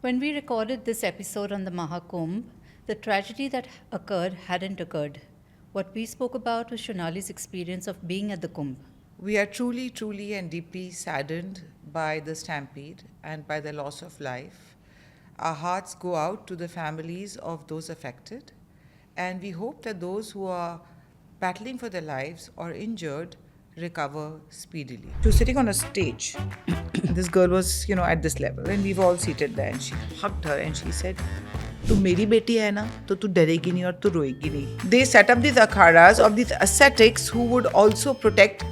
When we recorded this episode on the Maha Kumbh, the tragedy that occurred hadn't occurred. What we spoke about was Shunali's experience of being at the Kumbh. We are truly, truly, and deeply saddened by the stampede and by the loss of life. Our hearts go out to the families of those affected, and we hope that those who are battling for their lives or injured recover speedily. She was sitting on a stage. This girl was, at this level, and we were all seated there. And she hugged her and she said, "Tu meri beti hai na, to tu daregi nahi aur tu roegi nahi." They set up these akaras of these ascetics who would also protect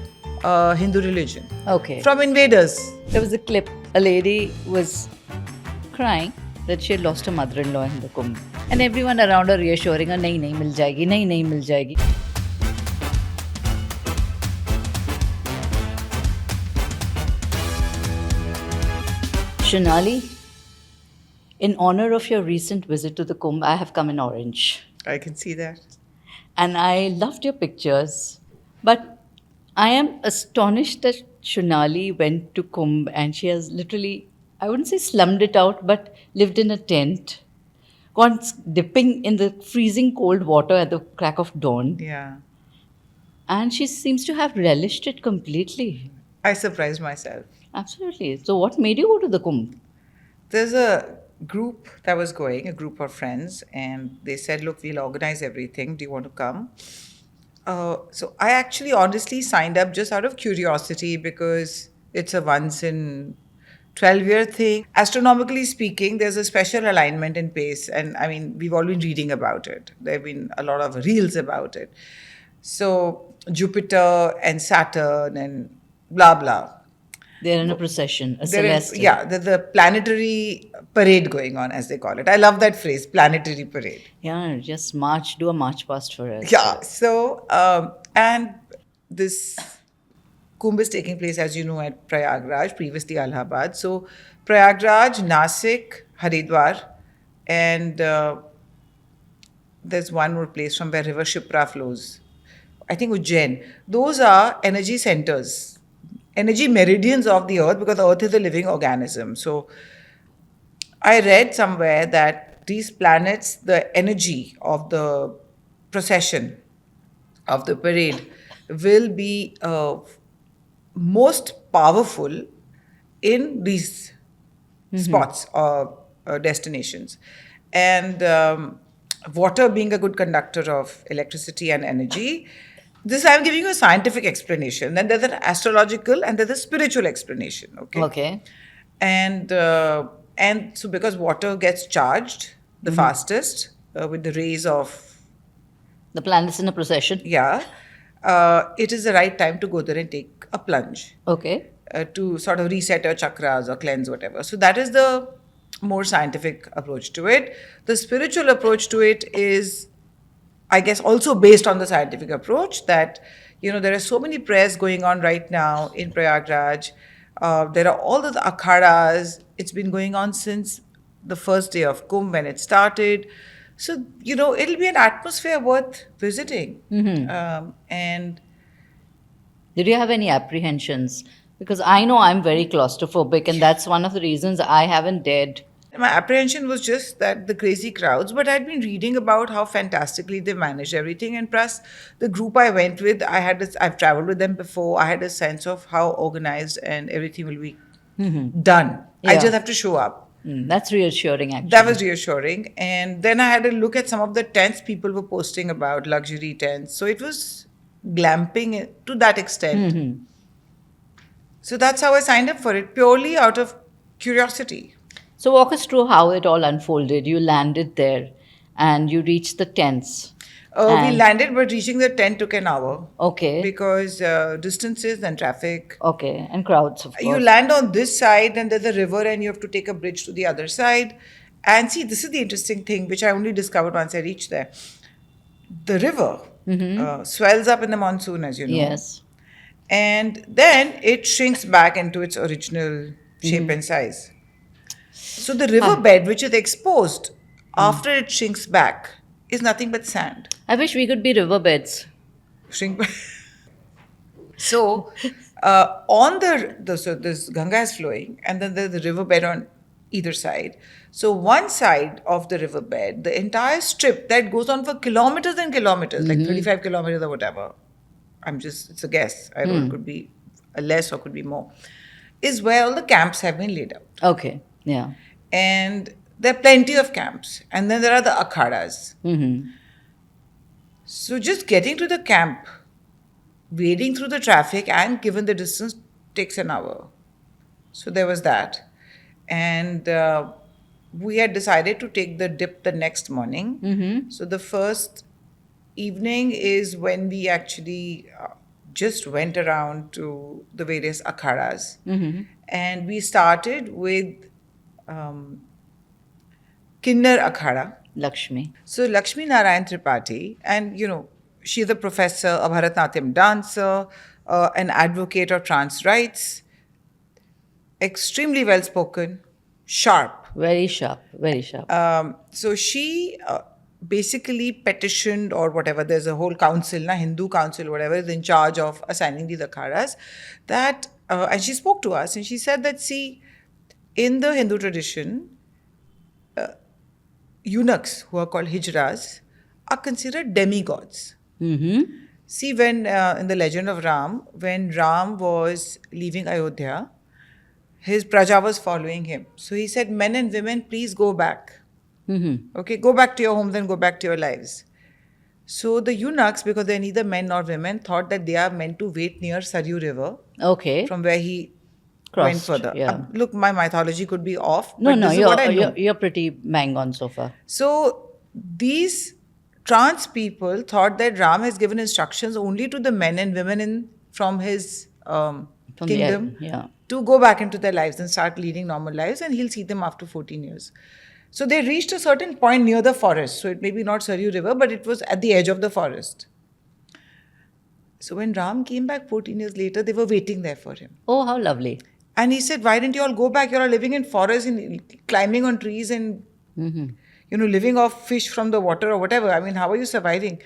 Hindu religion Okay. from invaders. There was a clip. A lady was crying that she had lost her mother-in-law in the Kumbh. And everyone around her reassuring her, nahi, nahi, mil jayegi, nahi, nahi, mil jayegi. Shunali, in honor of your recent visit to the Kumbh, I have come in orange. I can see that. And I loved your pictures. But I am astonished that Shunali went to Kumbh and she has literally, I wouldn't say slummed it out, but lived in a tent, gone dipping in the freezing cold water at the crack of dawn. Yeah. And she seems to have relished it completely. I surprised myself. Absolutely. So, what made you go to the Kumbh? There's a group that was going, a group of friends, and they said, "Look, we'll organize everything. Do you want to come?" So I actually honestly signed up just out of curiosity because it's a once in 12-year thing. Astronomically speaking, there's a special alignment in pace, and I mean, we've all been reading about it. There have been a lot of reels about it. So Jupiter and Saturn and blah blah. They're in a procession, a There is, celestial. there's the planetary parade going on, as they call it. I love that phrase, planetary parade. Yeah, just march, do a march past for us. Yeah. So, and this Kumbh is taking place, as you know, at Prayagraj, previously Allahabad. So, Prayagraj, Nasik, Haridwar, and there's one more place from where river Shipra flows. I think Ujjain. Those are energy centers, energy meridians of the earth, because the earth is a living organism. So I read somewhere that these planets, the energy of the procession, of the parade, will be most powerful in these spots or destinations. And water being a good conductor of electricity and energy, this I'm giving you a scientific explanation. Then there's an astrological and there's a spiritual explanation. Okay. Okay. And so because water gets charged the fastest with the rays of The planet's in a procession. it is the right time to go there and take a plunge Okay. to sort of reset your chakras or cleanse whatever. So that is the more scientific approach to it. The spiritual approach to it is, I guess, also based on the scientific approach that, there are so many prayers going on right now in Prayagraj. There are all the akaras. It's been going on since the first day of Kumbh when it started. So, it'll be an atmosphere worth visiting. And Did you have any apprehensions? Because I know I'm very claustrophobic, and that's one of the reasons I haven't dared. my apprehension was just that the crazy crowds, but I'd been reading about how fantastically they manage everything. And plus, the group I went with, I've traveled with them before. I had a sense of how organized and everything will be done. I Yeah. just have to show up. That's reassuring, actually. That was reassuring. And then I had a look at some of the tents people were posting about, luxury tents. So it was glamping to that extent. So that's how I signed up for it, purely out of curiosity. So walk us through how it all unfolded. You landed there, and you reached the tents. We And- landed, but reaching the tent took an hour Okay. because distances and traffic. Okay. And crowds, of course. You land on this side, and there's a river, and you have to take a bridge to the other side. And see, this is the interesting thing, which I only discovered once I reached there. The river swells up in the monsoon, as you know. Yes. And then it shrinks back into its original shape and size. So the riverbed, which is exposed after it shrinks back, is nothing but sand. I wish we could be riverbeds. Shrink back. So on so this Ganga is flowing, and then there's the riverbed on either side. So one side of the riverbed, the entire strip that goes on for kilometers and kilometers, like 35 kilometers or whatever. It's a guess. I don't know, it could be less or could be more. Is where all the camps have been laid out. Okay. Yeah. And there are plenty of camps. And then there are the akaras. So just getting to the camp, wading through the traffic, and given the distance, takes an hour. So there was that. And we had decided to take the dip the next morning. So the first evening is when we actually just went around to the various akaras. And we started with Kinnar Akhara. Lakshmi. So Lakshmi Narayan Tripathi, and she's a professor, a Bharatanatyam dancer, an advocate of trans rights, extremely well spoken, sharp. Very sharp. Very sharp. So she basically petitioned or whatever. There's a whole council, Hindu council, whatever, is in charge of assigning these akharas. And she spoke to us and she said that, see, in the Hindu tradition, eunuchs, who are called hijras, are considered demigods. See, when in the legend of Ram, when Ram was leaving Ayodhya, his praja was following him. So he said, men and women, please go back. Okay, go back to your homes and go back to your lives. So the eunuchs, because they're neither men nor women, thought that they are meant to wait near Saryu River. Okay. From where he went Crossed, further. yeah. Look, my mythology could be off. No, but no, this is what I know. you're pretty bang on so far. So these trans people thought that Ram has given instructions only to the men and women from his kingdom to go back into their lives and start leading normal lives, and he'll see them after 14 years. So they reached a certain point near the forest. So it may be not Saryu River, but it was at the edge of the forest. So when Ram came back 14 years later, they were waiting there for him. Oh, how lovely. And he said, why didn't you all go back? You're all living in forests and climbing on trees and, living off fish from the water or whatever. I mean, how are you surviving?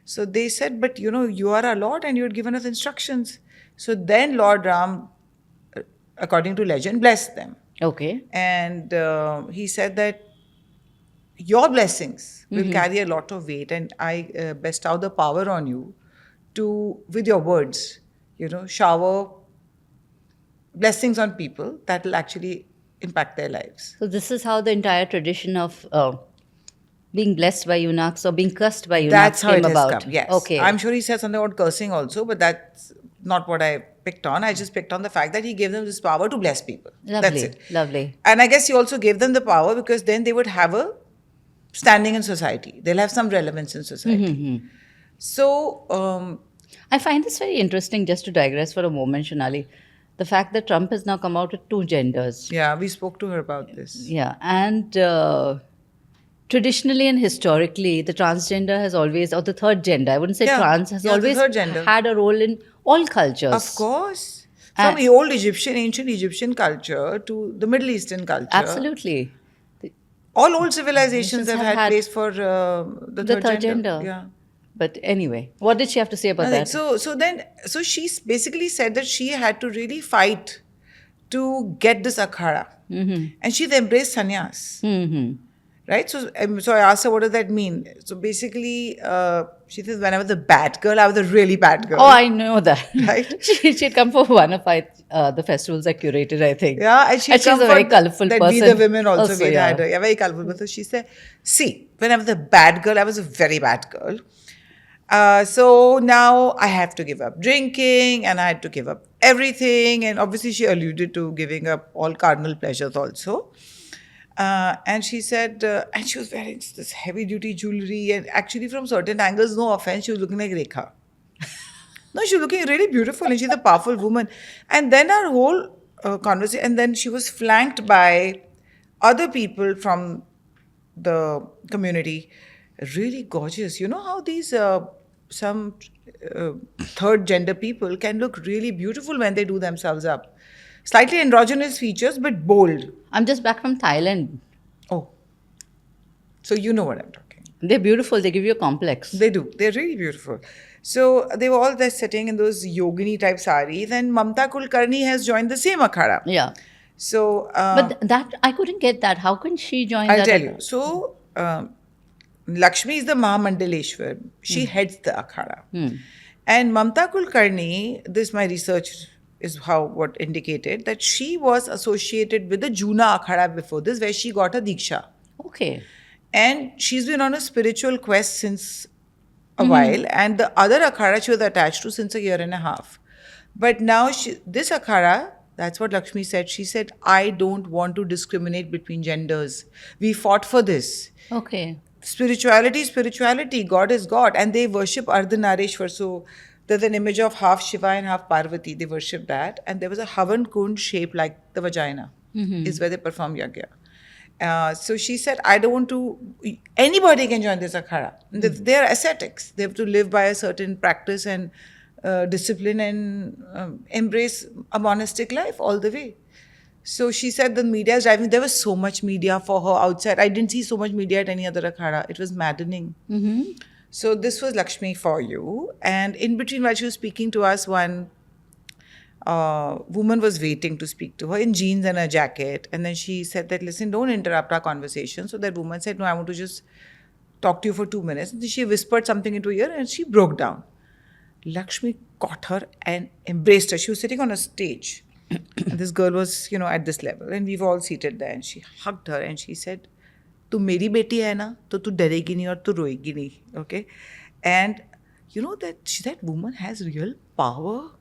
So they said, but you are our Lord and you had given us instructions. So then Lord Ram, according to legend, blessed them. Okay. And he said that your blessings will carry a lot of weight, and I bestow the power on you to, with your words, shower blessings on people that will actually impact their lives. So this is how the entire tradition of being blessed by eunuchs or being cursed by eunuchs That's how came it has about. come, yes. Okay. I'm sure he said something about cursing also, but that's not what I picked on. I just picked on the fact that he gave them this power to bless people. Lovely. That's it. Lovely. And I guess he also gave them the power because then they would have a standing in society. They'll have some relevance in society. So, I find this very interesting, just to digress for a moment, Shunali. The fact that Trump has now come out with two genders. yeah, we spoke to her about this. Yeah. And traditionally and historically, the transgender has always, or the third gender, I wouldn't say trans, has the always third gender. had a role in all cultures. Of course. From old ancient Egyptian culture to the Middle Eastern culture. Absolutely. All old civilizations have had place for the third gender. Yeah. But anyway, what did she have to say about that? So she basically said that she had to really fight to get this akhara. And she's embraced sannyas. Right? So I asked her, what does that mean? So basically, she says, when I was a bad girl, I was a really bad girl. Oh, I know that. Right? She'd come for one of the festivals I curated, I think. Yeah, and she's a very colourful person. We the women also made yeah. her. Yeah, very colourful person. She said, see, when I was a bad girl, I was a very bad girl. So now I have to give up drinking and I had to give up everything. And obviously she alluded to giving up all carnal pleasures also. And she said, and she was wearing this heavy duty jewelry, and actually from certain angles, no offense, she was looking like Rekha. No, she was looking really beautiful and she's a powerful woman. And then our whole conversation, and then she was flanked by other people from the community, really gorgeous. You know how these some third gender people can look really beautiful when they do themselves up. Slightly androgynous features, but bold. I'm just back from Thailand. Oh. So you know what I'm talking. They're beautiful. They give you a complex. They do. They're really beautiful. So they were all there sitting in those yogini type saris, and Mamta Kulkarni has joined the same akhada. Yeah. So But that I couldn't get that. How can she join I'll that? tell you. So Lakshmi is the Mahamandaleshwar. She heads the akhada. And Mamta Kulkarni, this my research is how what indicated that she was associated with the Juna akhada before this, where she got a diksha. Okay. And she's been on a spiritual quest since a while. And the other akhada she was attached to since a year and a half. But now this akhada, that's what Lakshmi said. She said, I don't want to discriminate between genders. We fought for this. Okay. Spirituality is spirituality. God is God. And they worship Ardhanareshwar. So there's an image of half Shiva and half Parvati. They worship that. And there was a Havan Kund shaped like the vagina, is where they perform yagya. So she said, I don't want to, anybody can join this akhada. They're ascetics. They have to live by a certain practice and discipline and embrace a monastic life all the way. So she said the media is driving. There was so much media for her outside. I didn't see so much media at any other akhada. It was maddening. So this was Lakshmi for you. And in between while she was speaking to us, one woman was waiting to speak to her in jeans and a jacket. And then she said that, listen, don't interrupt our conversation. So that woman said, no, I want to just talk to you for 2 minutes. And she whispered something into her ear and she broke down. Lakshmi caught her and embraced her. She was sitting on a stage. And this girl was, at this level. And we were all seated there. And she hugged her and she said, tu meri beti hai na, to tu daregi nahi aur tu roegi nahi. Okay? And that woman has real power.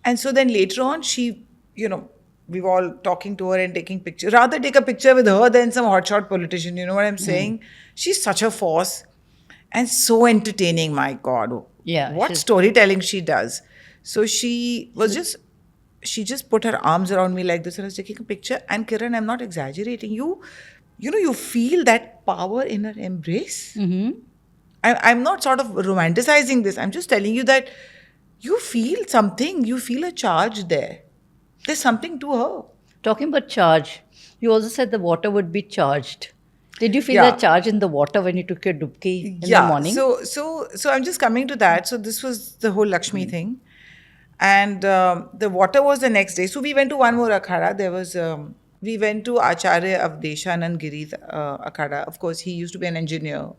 And so then later on, she, we were all talking to her and taking pictures. Rather take a picture with her than some hotshot politician. You know what I'm saying? She's such a force and so entertaining, my God. Yeah. What storytelling she does. So she just put her arms around me like this and I was taking a picture. And Kiran, I'm not exaggerating. You feel that power in her embrace. I'm not sort of romanticizing this. I'm just telling you that you feel something. You feel a charge there. There's something to her. Talking about charge, you also said the water would be charged. Did you feel Yeah. that charge in the water when you took your dubki in the morning? So I'm just coming to that. So this was the whole Lakshmi thing. And the water was the next day. So we went to one more akhada. There was, we went to Acharya Avdeshanand Giri's akhada. Of course, he used to be an engineer,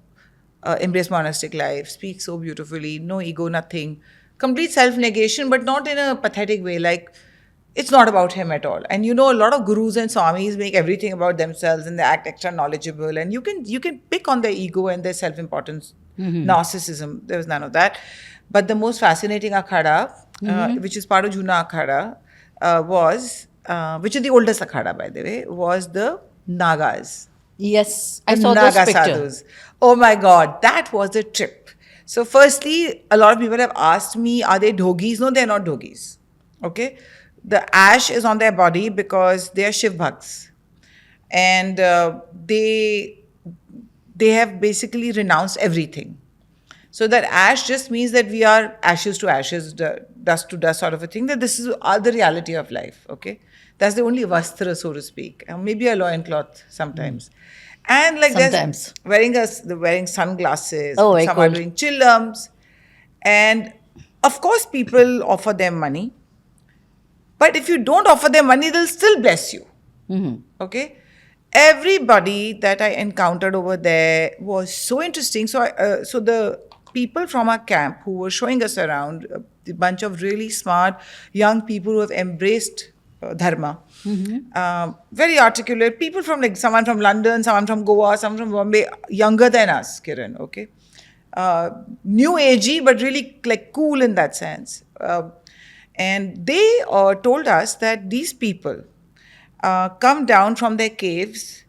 embraced monastic life, speaks so beautifully, no ego, nothing. Complete self-negation, but not in a pathetic way. Like, it's not about him at all. And a lot of gurus and swamis make everything about themselves and they act extra knowledgeable. And you can pick on their ego and their self-importance, narcissism. There was none of that. But the most fascinating akhada, which is part of Juna akhada, was, which is the oldest akhada, by the way, was the Nagas. Yes, I The saw those Naga pictures. sadhus. Oh my God, that was a trip. So firstly, a lot of people have asked me, are they dhogis? No, they're not dhogis. Okay? The ash is on their body because they are Shiv Bhakts. And they have basically renounced everything. So that ash just means that we are ashes to ashes, dust to dust sort of a thing, that this is the reality of life, okay? That's the only vastra, so to speak. Maybe a loincloth sometimes. And like Sometimes. there's wearing sunglasses, Oh, very some are cool. doing chillums. And of course, people offer them money. But if you don't offer them money, they'll still bless you. Okay? Everybody that I encountered over there was so interesting. So the people from our camp who were showing us around, a bunch of really smart young people who have embraced dharma, very articulate people from someone from London, someone from Goa, someone from Bombay, younger than us, Kiran, okay? New agey, but really like cool in that sense. And they told us that these people come down from their caves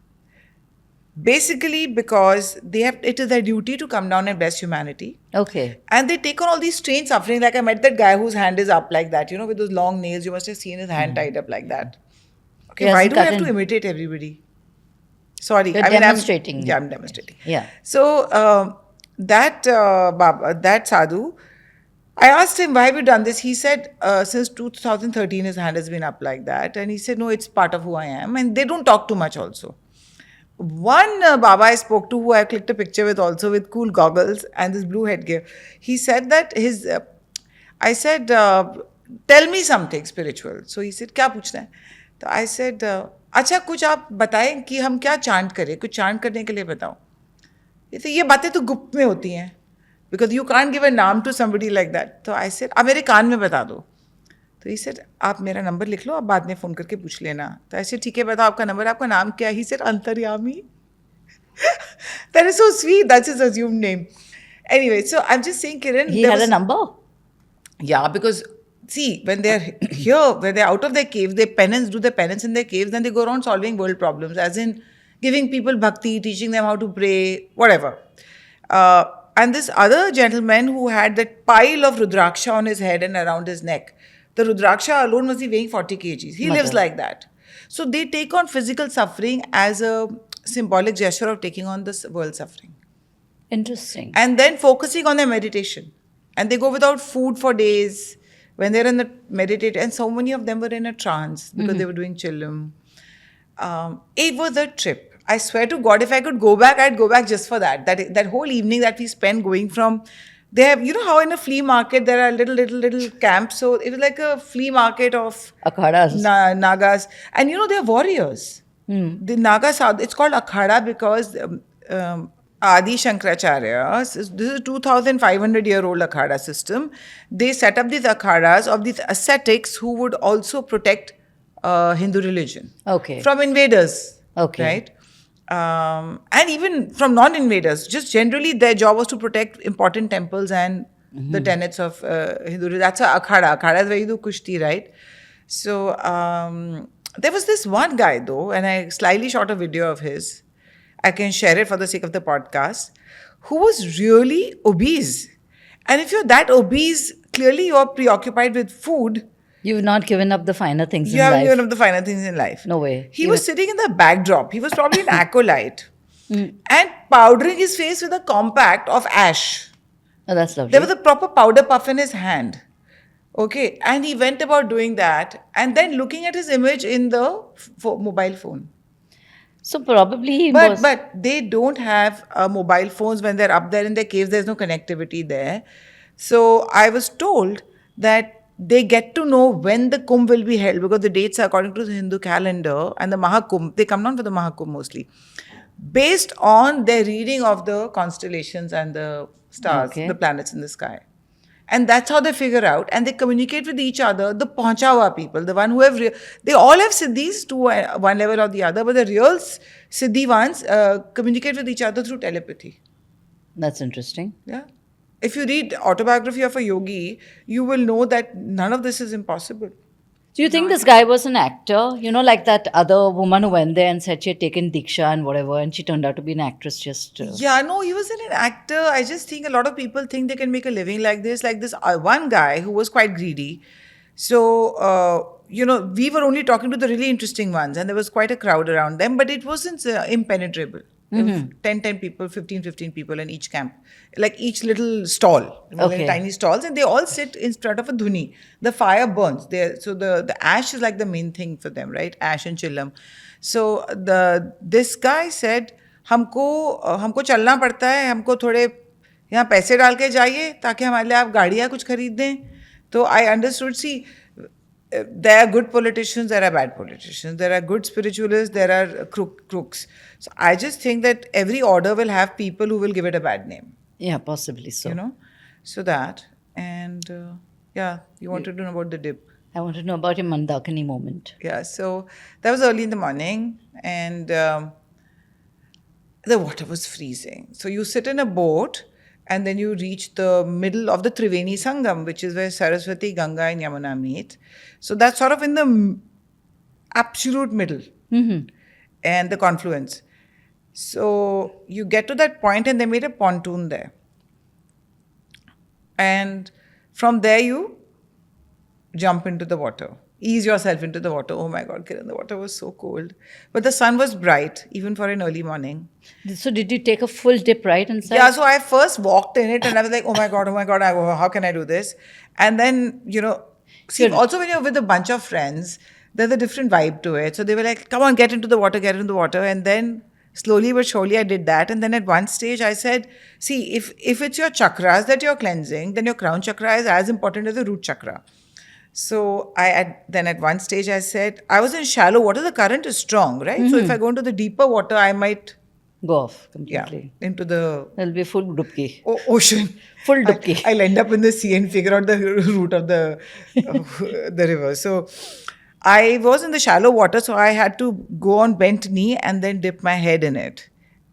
basically because it is their duty to come down and bless humanity. Okay. And they take on all these strange suffering. Like I met that guy whose hand is up like that, with those long nails. You must have seen his hand tied up like that. Okay, Yes, why do I have Karan. to imitate everybody? Sorry. You're demonstrating. I'm demonstrating. Yeah. So that sadhu, I asked him, why have you done this? He said, since 2013, his hand has been up like that. And he said, no, it's part of who I am. And they don't talk too much also. One Baba I spoke to, who I clicked a picture with also with cool goggles and this blue headgear, he said that I said, tell me something spiritual. So he said, kya puchna hai? तो I said अच्छा कुछ आप बताएं कि हम क्या chant करें, कुछ चांट करने के लिए बताओ. ये बातें तो गुप्त में होती हैं, because you can't give a नाम टू समबडी लाइक दैट. तो आई सेड आप मेरे कान में बता दो. तो ही सेड आप मेरा नंबर लिख लो, आप बाद में फ़ोन करके पूछ लेना. तो ऐसे ठीक है बताओ आपका नंबर, आपका नाम क्या है? ही सेड अंतर्यामी. That is so sweet. That's his assumed name. Anyway, so I'm just saying, Kiran, He there had was a number? yeah, because see, when they're here, when they're out of their caves, they penance, do their penance in their caves, then they go around solving world problems, as in giving people bhakti, teaching them how to pray, whatever. And this other gentleman who had that pile of rudraksha on his head and around his neck, the rudraksha alone must be weighing 40 kgs. He lives Mother. like that. So they take on physical suffering as a symbolic gesture of taking on this world suffering. Interesting. And then focusing on their meditation. And they go without food for days when they're in the meditate. And so many of them were in a trance because they were doing chillum. It was a trip. I swear to God, if I could go back, I'd go back just for that. That whole evening that we spent going from there, you know how in a flea market there are little camps. So it was like a flea market of Akaras. Nagas. And you know, they're warriors. The Naga Sadhu, it's called Akhara because Adi Shankaracharya, this is a 2,500-year-old Akhara system. They set up these Akharas of these ascetics who would also protect Hindu religion Okay. from invaders. Okay. Right? And even from non-invaders. Just generally, their job was to protect important temples and the tenets of Hindu religion. That's a Akhara. Akhara is where you do Kushti, right? So, there was this one guy though, and I slyly shot a video of his. I can share it for the sake of the podcast, who was really obese. And if you're that obese, clearly you're preoccupied with food. You've not given up the finer things You in haven't life. given up the finer things in life. No way. He was sitting in the backdrop. He was probably an acolyte. And powdering his face with a compact of ash. Oh, that's lovely. There was a proper powder puff in his hand. Okay. And he went about doing that and then looking at his image in the mobile phone. So probably he was... But they don't have mobile phones when they're up there in their caves. There's no connectivity there. So I was told that they get to know when the Kumbh will be held because the dates are according to the Hindu calendar and the Maha Kumbh. They come down for the Maha Kumbh mostly. Based on their reading of the constellations and the stars, Okay. the planets in the sky. And that's how they figure out. And they communicate with each other. The Paunchawa people, the one who have... they all have siddhis to one level or the other. But the real siddhi ones communicate with each other through telepathy. That's interesting. Yeah. If you read autobiography of a yogi, you will know that none of this is impossible. Do you think this guy was an actor? You know, like that other woman who went there and said she had taken Diksha and whatever, and she turned out to be an actress just... Yeah, no, he wasn't an actor. I just think a lot of people think they can make a living like this. Like this one guy who was quite greedy. So, you know, we were only talking to the really interesting ones and there was quite a crowd around them, but it wasn't impenetrable. 10 people, 15 people in each camp. Like each little stall. Okay. Tiny stalls. And they all sit in front of a dhuni. The fire burns. So the ash is like the main thing for them, right? Ash and chillam. So this guy said, हमको चलना पड़ता है, हमको थोड़े यहाँ पैसे डाल के जाइए ताकि हमारे लिए आप गाड़ियाँ कुछ खरीद दें. तो I understood, see, there are good politicians, there are bad politicians. There are good spiritualists, there are crooks. So I just think that every order will have people who will give it a bad name. Yeah, possibly so. You know? So that. And yeah, you want to know about the dip. I want to know about your Mandakini moment. Yeah, so that was early in the morning and the water was freezing. So you sit in a boat and then you reach the middle of the Triveni Sangam, which is where Saraswati, Ganga and Yamuna meet. So that's sort of in the absolute middle and the confluence. So you get to that point and they made a pontoon there. And from there you jump into the water. Ease yourself into the water. Oh my God, Kiran, the water was so cold. But the sun was bright, even for an early morning. So did you take a full dip right inside? Yeah, so I first walked in it and I was like, oh my God, how can I do this? And then, you know, see, also when you're with a bunch of friends, there's a different vibe to it. So they were like, come on, get into the water. And then slowly but surely I did that. And then at one stage I said, see, if it's your chakras that you're cleansing, then your crown chakra is as important as the root chakra. So then at one stage I said, I was in shallow water, the current is strong, right? So if I go into the deeper water, I might, Go off yeah, completely. into the There'll be full dubki. ocean. Full dubki. I'll end up in the sea and figure out the route of the river. So I was in the shallow water, so I had to go on bent knee and then dip my head in it.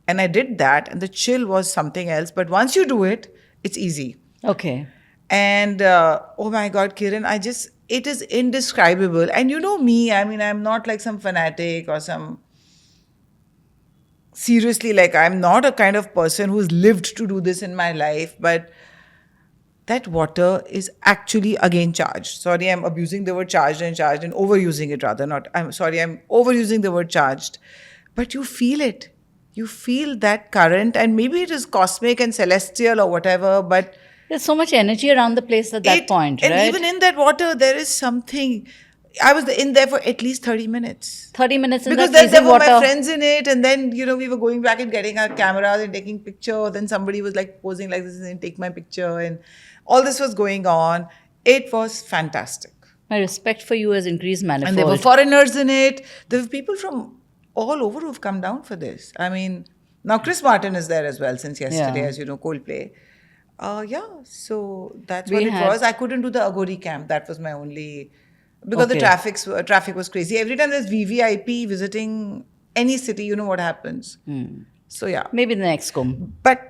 And I did that, and the chill was something else. But once you do it, it's easy. Okay. And oh my God, Kiran, it is indescribable. And you know me, I mean, I'm not like some fanatic or seriously, like, I'm not a kind of person who's lived to do this in my life, but that water is actually again charged. Sorry, I'm abusing the word charged and overusing it rather. I'm sorry, I'm overusing the word charged. But you feel it. You feel that current, and maybe it is cosmic and celestial or whatever, but There's so much energy around the place at that point, and right? even in that water, there is something. I was in there for at least 30 minutes. 30 minutes in Because that then there freezing were water. my friends in it, and then, we were going back and getting our cameras and taking pictures. Then somebody was like posing like this and take my picture, and all this was going on. It was fantastic. My respect for you has increased manifold. And there were foreigners in it. There were people from all over who've come down for this. I mean, now Chris Martin is there as well since yesterday, Yeah. as you know, Coldplay. Yeah, so that's We what it had- was. I couldn't do the Agori camp. That was my only, because the Okay. traffic was crazy. Every time there's VVIP visiting any city, you know what happens. So yeah, Maybe the next Kumbh. but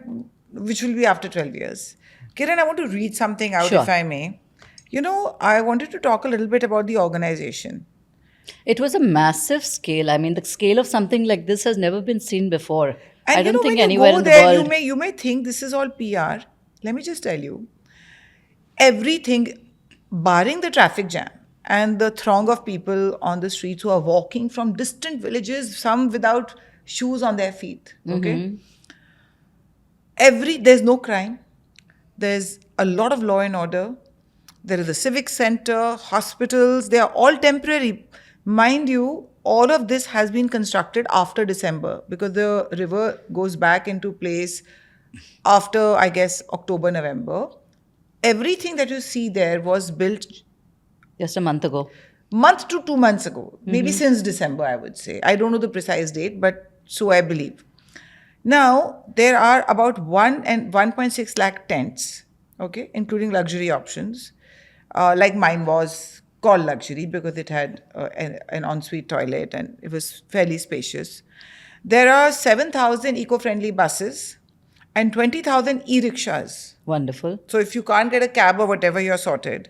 which will be after 12 years. Kiran, I want to read something out, Sure. if I may. I wanted to talk a little bit about the organization. It was a massive scale. I mean, the scale of something like this has never been seen before. And I don't think when you anywhere go in there, the world. you may think this is all PR. Let me just tell you, everything, barring the traffic jam and the throng of people on the streets who are walking from distant villages, some without shoes on their feet. Okay, there's no crime. There's a lot of law and order. There is a civic center, hospitals. They are all temporary. Mind you, all of this has been constructed after December because the river goes back into place after, I guess, October, November. Everything that you see there was built Just a month ago. month to 2 months ago, maybe since December, I would say. I don't know the precise date, but so I believe. Now, there are about 1 and 1.6 lakh tents, okay, including luxury options. Like mine was called luxury because it had an ensuite toilet and it was fairly spacious. There are 7,000 eco-friendly buses and 20,000 e-rickshaws. Wonderful. So if you can't get a cab or whatever, you're sorted.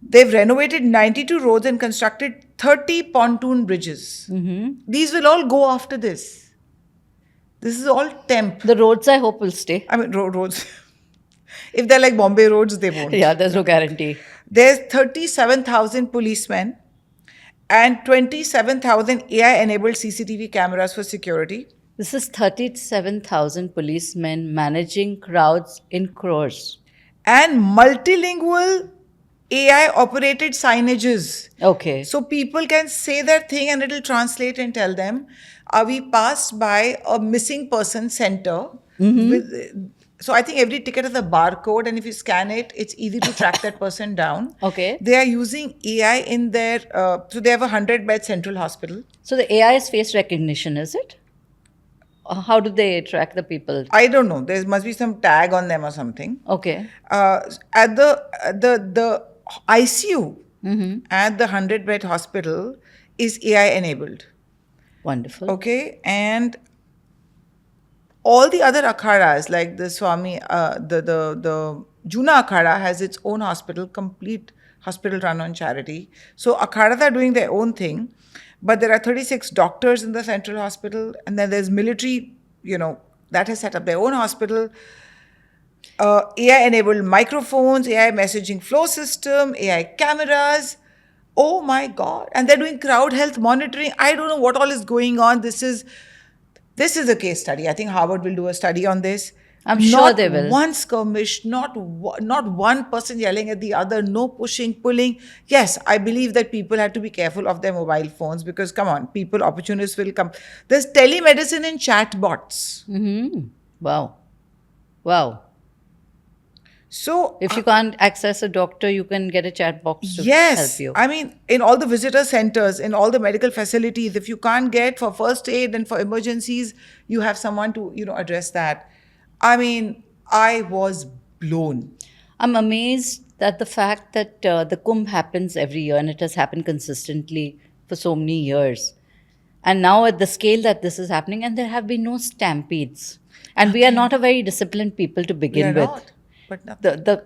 They've renovated 92 roads and constructed 30 pontoon bridges. These will all go after this. This is all temp. The roads, I hope, will stay. I mean, roads. If they're like Bombay roads, they won't. Yeah, there's no guarantee. There's 37,000 policemen and 27,000 AI-enabled CCTV cameras for security. This is 37,000 policemen managing crowds in crores. And multilingual AI-operated signages. Okay. So people can say their thing and it'll translate and tell them. We passed by a missing person center. So I think every ticket has a barcode, and if you scan it, it's easy to track that person down. Okay. They are using AI in their, so they have a 100-bed central hospital. So the AI is face recognition, is it? How do they track the people? I don't know. There must be some tag on them or something. Okay. At the ICU at the 100-bed hospital is AI enabled. Wonderful. Okay, and all the other akharas, like the Swami, the Juna Akhara has its own hospital, complete hospital run on charity. So akharas are doing their own thing, but there are 36 doctors in the central hospital, and then there's military, that has set up their own hospital. AI-enabled microphones, AI messaging flow system, AI cameras. Oh my God. And they're doing crowd health monitoring. I don't know what all is going on. This is a case study. I think Harvard will do a study on this. I'm sure they will. Not one skirmish, not one person yelling at the other, no pushing, pulling. Yes, I believe that people have to be careful of their mobile phones because, come on, opportunists will come. There's telemedicine and chatbots. Wow. So, If you can't access a doctor, you can get a chat box to help yes, you. I mean, in all the visitor centers, in all the medical facilities, if you can't get for first aid and for emergencies, you have someone to, address that. I mean, I was blown. I'm amazed that the fact that the Kumbh happens every year and it has happened consistently for so many years. And now at the scale that this is happening, and there have been no stampedes. And we are not Nothing. a very disciplined people to We are begin with. not, but The, nothing. the,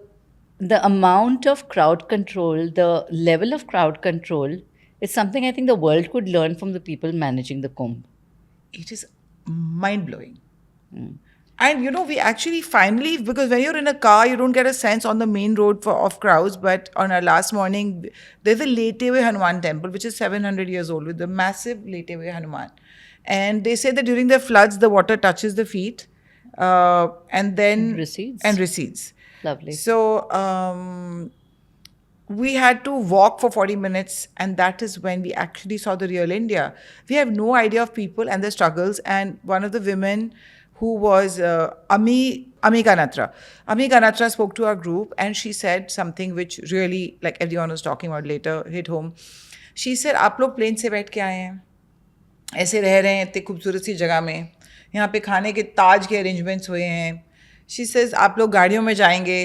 the amount of crowd control, the level of crowd control is something I think the world could learn from the people managing the Kumbh. It is mind blowing. And we actually finally, because when you're in a car, you don't get a sense on the main road of crowds. But on our last morning, there's a Letewe Hanuman temple, which is 700 years old, with the massive Letewe Hanuman. And they say that during the floods, the water touches the feet, and And then recedes. and recedes. Lovely. So we had to walk for 40 minutes, and that is when we actually saw the real India. We have no idea of people and their struggles. And one of the women who was Ami Ganatra. Ami Ganatra spoke to our group, and she said something which really, like everyone was talking about later, hit home. She said, आप लोग plane से बैठ के आए हैं, ऐसे रह रहे हैं इतनी खूबसूरत सी जगह में, यहाँ पे खाने के ताज के अरेंजमेंट्स हुए हैं. शी सेज आप लोग गाड़ियों में जाएंगे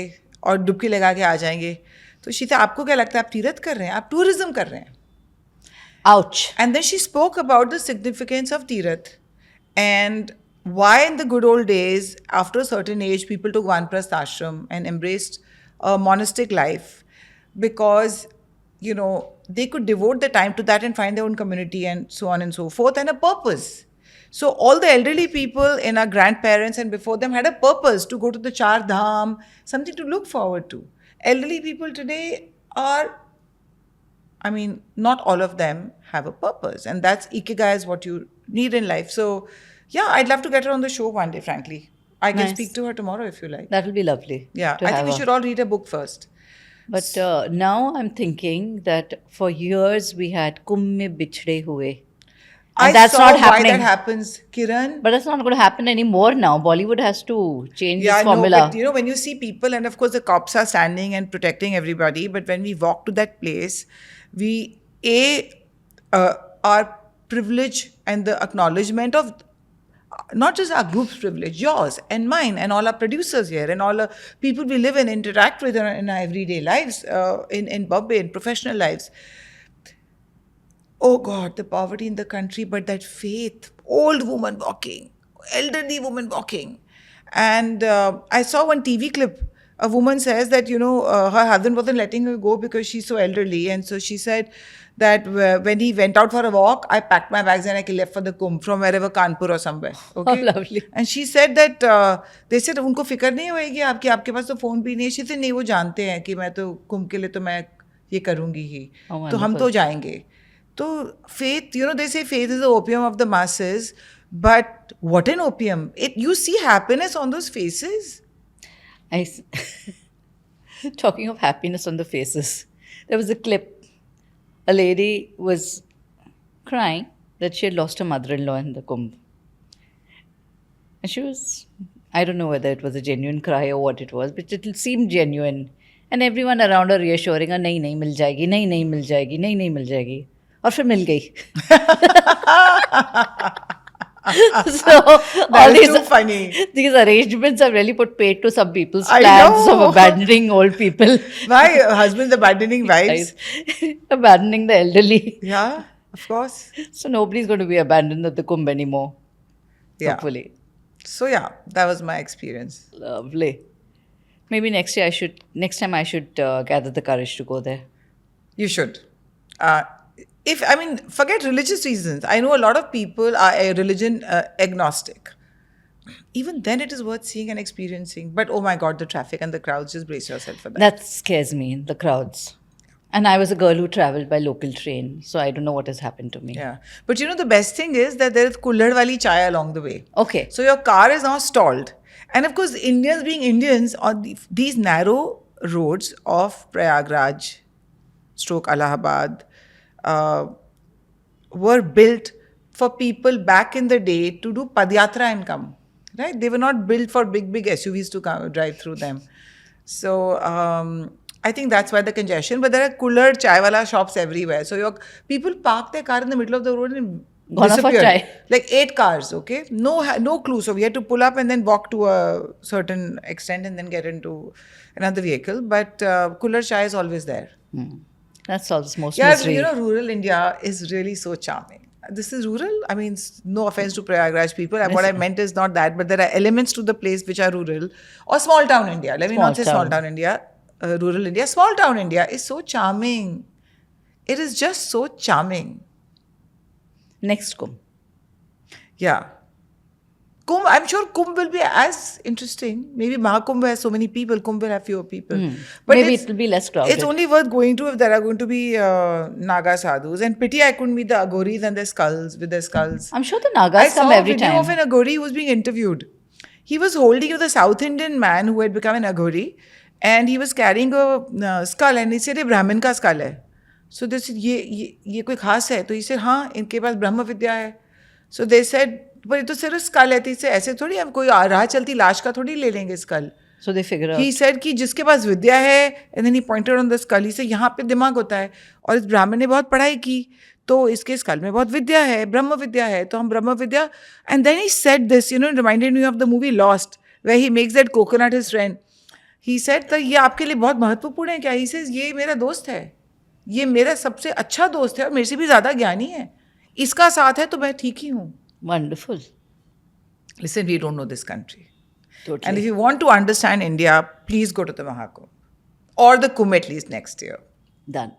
और डुबकी लगा के आ जाएंगे. तो शी से आपको क्या लगता है, आप तीर्थ कर रहे हैं, आप टूरिज्म कर रहे हैं. Ouch. And then she spoke about the significance of Tirath and why in the good old days, after a certain age, people took Vanprasth ashram and embraced a monastic life because, they could devote the time to that and find their own community and so on and so forth and a purpose. So all the elderly people and our grandparents and before them had a purpose to go to the Char Dham, something to look forward to. Elderly people today are, I mean, not all of them have a purpose. And that's ikigai is what you need in life. So, yeah, I'd love to get her on the show one day, frankly. I can Nice. speak to her tomorrow if you like. That will be lovely. Yeah, to I think have we her. should all read a book first. But now I'm thinking that for years we had Kumbh mein bichde hue. And I that's saw not why happening. that happens, Kiran. But that's not going to happen anymore now. Bollywood has to change Yeah, its no, formula. but when you see people, and of course the cops are standing and protecting everybody, but when we walk to that place, we, our privilege and the acknowledgement of not just our group's privilege, yours and mine, and all our producers here, and all the people we live and interact with in our everyday lives, in Bombay, in professional lives. Oh God, the poverty in the country, but that faith, old woman walking, elderly woman walking. And I saw one TV clip. A woman says that, her husband wasn't letting her go because she's so elderly. And so she said that when he went out for a walk, I packed my bags and I left for the Kumbh from wherever, Kanpur or somewhere. Okay? Oh, lovely. And she said that, they said, उनको फिक्र नहीं होएगी आपके पास तो phone भी नहीं है. She said, नहीं वो जानते हैं कि मैं तो कुंभ के लिए तो मैं ये करूँगी ही. Oh, तो हम wonderful. तो जाएंगे. So faith, they say faith is the opium of the masses, but what an opium. You see happiness on those faces. Talking of happiness on the faces, there was a clip. A lady was crying that she had lost her mother-in-law in the Kumbh. And she was, I don't know whether it was a genuine cry or what it was, but it seemed genuine. And everyone around her reassuring her, नहीं मिल जाएगी, नहीं मिल जाएगी, नहीं मिल जाएगी. और फिर मिल गई. So all is too funny. These arrangements have really put paid to some people's I plans know. of abandoning old people. Why husbands abandoning wives? Abandoning the elderly. Yeah, of course. So nobody's going to be abandoned at the Kumbh anymore. Yeah. Hopefully. So yeah, that was my experience. Lovely. Maybe next time I should gather the courage to go there. You should. Forget religious reasons. I know a lot of people are religion agnostic. Even then, it is worth seeing and experiencing. But oh my God, the traffic and the crowds, just brace yourself for that. That scares me, the crowds. And I was a girl who traveled by local train, so I don't know what has happened to me. Yeah. But the best thing is that there is kullad wali chai along the way. Okay. So your car is now stalled. And of course, Indians being Indians, on these narrow roads of Prayagraj, Allahabad, were built for people back in the day to do padyatra and come. Right? They were not built for big SUVs to drive through them. So I think that's why the congestion. But there are cooler chai wala shops everywhere. So people park their car in the middle of the road and Gone off for disappeared. chai. Like 8 cars, okay? No clue. So we had to pull up and then walk to a certain extent and then get into another vehicle. But cooler chai is always there. That solves most Yeah, misery. rural India is really so charming. This is rural. I mean, no offense to Prayagraj people. What I meant is not that, but there are elements to the place which are rural or small town India. Let me not say small town India, rural India. Small town India is so charming. It is just so charming. Next Kumbh. Yeah. Kumbh, I'm sure Kumbh will be as interesting. Maybe Maha Kumbh has so many people, Kumbh will have fewer people. But Maybe it will be less crowded. It's only worth going to if there are going to be Naga sadhus. And pity I couldn't meet the Aghoris and their skulls, with their skulls. I'm sure the Nagas come every I saw a time. video of an Aghori who was being interviewed. He was holding the South Indian man who had become an Aghori, and he was carrying a skull, and he said, "ये ब्राह्मण का skull है." So they said, ये कोई खास है? तो he said, हाँ, इनके पास ब्रह्म विद्या है. So they said, पर ये तो सिर्फ स्कल है, तो इससे ऐसे थोड़ी हम कोई राह चलती लाश का थोड़ी ले लेंगे school. So they figure out. He said कि जिसके पास विद्या है, and then he pointed on the skull. He said, यहाँ पे दिमाग होता है, और इस ब्राह्मण ने बहुत पढ़ाई की, तो इसके स्कल में बहुत विद्या है, ब्रह्म विद्या है, तो हम ब्रह्म विद्या. And then he said this, it reminded me of the movie Lost, where he makes that coconut his friend. He said, तो ये आपके लिए बहुत महत्वपूर्ण है क्या? He says, ये मेरा दोस्त है, ये मेरा सबसे अच्छा दोस्त है और मेरे से भी ज़्यादा ज्ञानी है. इसका साथ है तो मैं ठीक ही हूँ. Wonderful. Listen, we don't know this country. Totally. And if you want to understand India, please go to the Maha Kumbh. Or the Kumbh at least next year. Done.